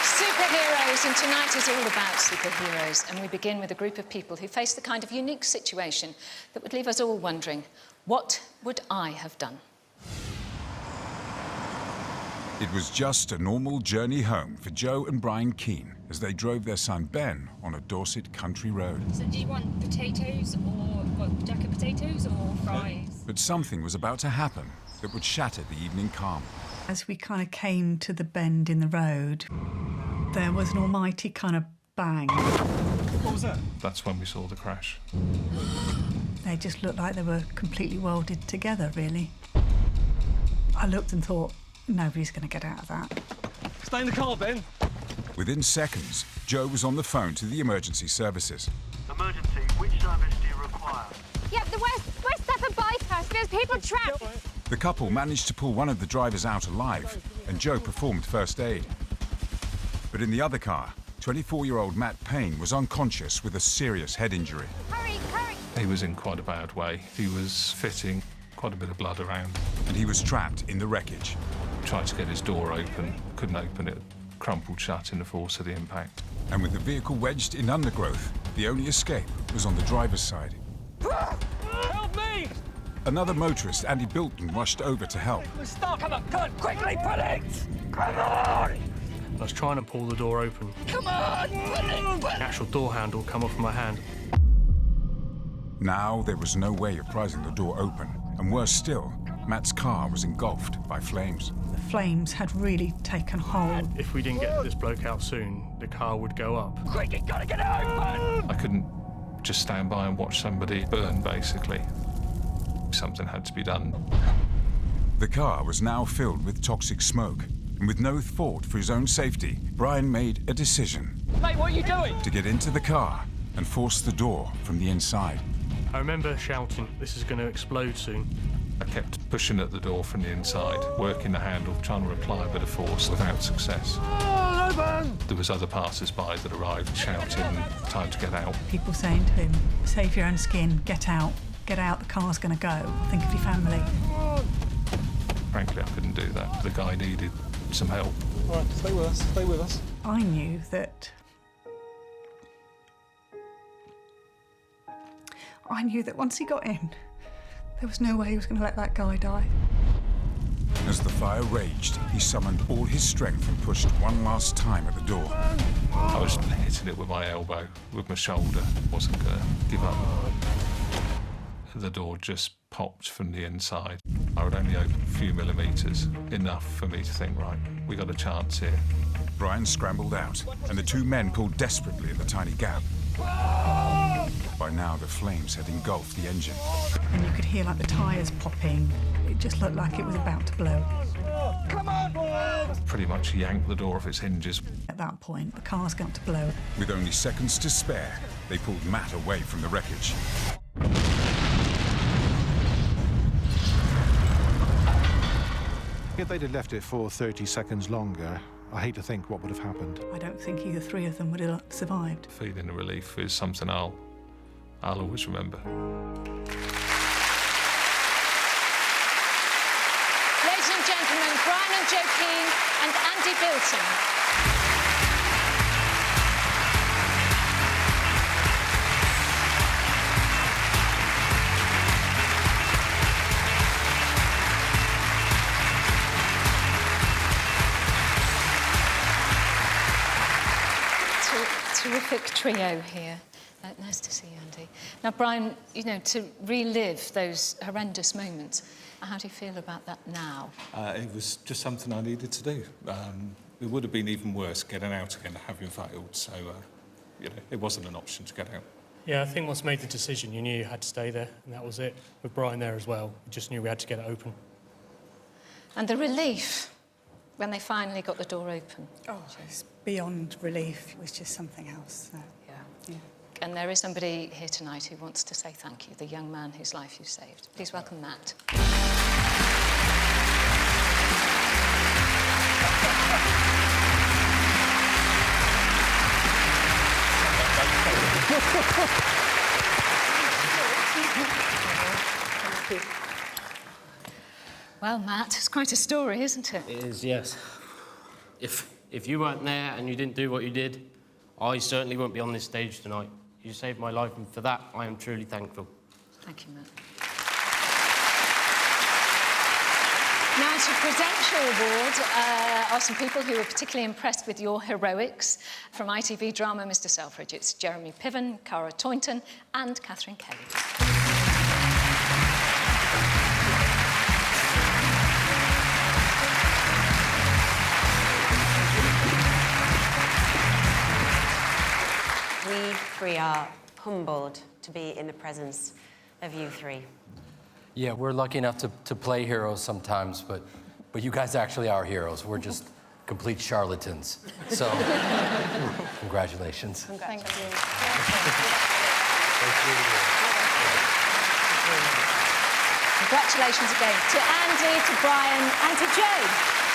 Superheroes, and tonight is all about superheroes, and we begin with a group of people who face the kind of unique situation that would leave us all wondering, what would I have done? It was just a normal journey home for Joe and Brian Keane as they drove their son Ben on a Dorset country road. So do you want potatoes or jack of potatoes or fries? But something was about to happen that would shatter the evening calm. As we kind of came to the bend in the road, there was an almighty kind of bang. What was that? That's when we saw the crash. They just looked like they were completely welded together, really. I looked and thought, nobody's going to get out of that. Stay in the car, Ben. Within seconds, Joe was on the phone to the emergency services. Emergency, which service do you require? Yeah, the West Stafford bypass. There's people trapped. The couple managed to pull one of the drivers out alive, and Joe performed first aid. But in the other car, 24-year-old Matt Payne was unconscious with a serious head injury. Hurry, hurry. He was in quite a bad way. He was fitting, quite a bit of blood around. And he was trapped in the wreckage. Tried to get his door open, couldn't open it, crumpled shut in the force of the impact. And with the vehicle wedged in undergrowth, the only escape was on the driver's side. Help me! Another motorist, Andrew Bilton, rushed over to help. We're stuck. Come on, quickly, pull it! Come on! I was trying to pull the door open. Come on, pull it! The actual door handle come off my hand. Now there was no way of prizing the door open, and worse still, Matt's car was engulfed by flames. The flames had really taken hold. If we didn't get this bloke out soon, the car would go up. Quick, you gotta get it open! I couldn't just stand by and watch somebody burn, basically. Something had to be done. The car was now filled with toxic smoke, and with no thought for his own safety, Brian made a decision. Mate, what are you doing? To get into the car and force the door from the inside. I remember shouting, "This is going to explode soon." I kept pushing at the door from the inside, working the handle, trying to apply a bit of force without success. There was other passers-by that arrived shouting, time to get out. People saying to him, save your own skin, get out, the car's going to go, think of your family. Frankly, I couldn't do that. The guy needed some help. All right, stay with us, stay with us. I knew that once he got in, there was no way he was going to let that guy die. As the fire raged, he summoned all his strength and pushed one last time at the door. I was hitting it with my elbow, with my shoulder. Wasn't going to give up. The door just popped from the inside. I would only open a few millimetres, enough for me to think, right, we got a chance here. Brian scrambled out, and the two men pulled desperately at the tiny gap. By now, the flames had engulfed the engine. And you could hear like the tyres popping. It just looked like it was about to blow. Come on! Pretty much yanked the door off its hinges. At that point, the car's going to blow. With only seconds to spare, they pulled Matt away from the wreckage. If they'd have left it for 30 seconds longer, I hate to think what would have happened. I don't think either three of them would have survived. Feeling the relief is something I'll always remember. Ladies and gentlemen, Brian and Joe Keane and Andrew Bilton. Terrific trio here. Nice to see you, Andy. Now, Brian, you know, to relive those horrendous moments, how do you feel about that now? It was just something I needed to do. It would have been even worse getting out again, having failed. So, you know, it wasn't an option to get out. Yeah, I think once made the decision, you knew you had to stay there, and that was it. With Brian there as well, we just knew we had to get it open. And the relief when they finally got the door open. Oh, it's beyond relief. It was just something else. So, yeah. And there is somebody here tonight who wants to say thank you, the young man whose life you saved. Please welcome Matt. Well, Matt, it's quite a story, isn't it? It is, yes. If If you weren't there and you didn't do what you did, I certainly wouldn't be on this stage tonight. You saved my life, and for that, I am truly thankful. Thank you, Matt. Now, to present your award are some people who were particularly impressed with your heroics. From ITV drama Mr Selfridge, it's Jeremy Piven, Cara Toynton and Catherine Kelly. We three are humbled to be in the presence of you three. Yeah, we're lucky enough to play heroes sometimes, but you guys actually are heroes. We're just complete charlatans. So, congratulations. Thank you. Congratulations again to Andy, to Brian and to Joe.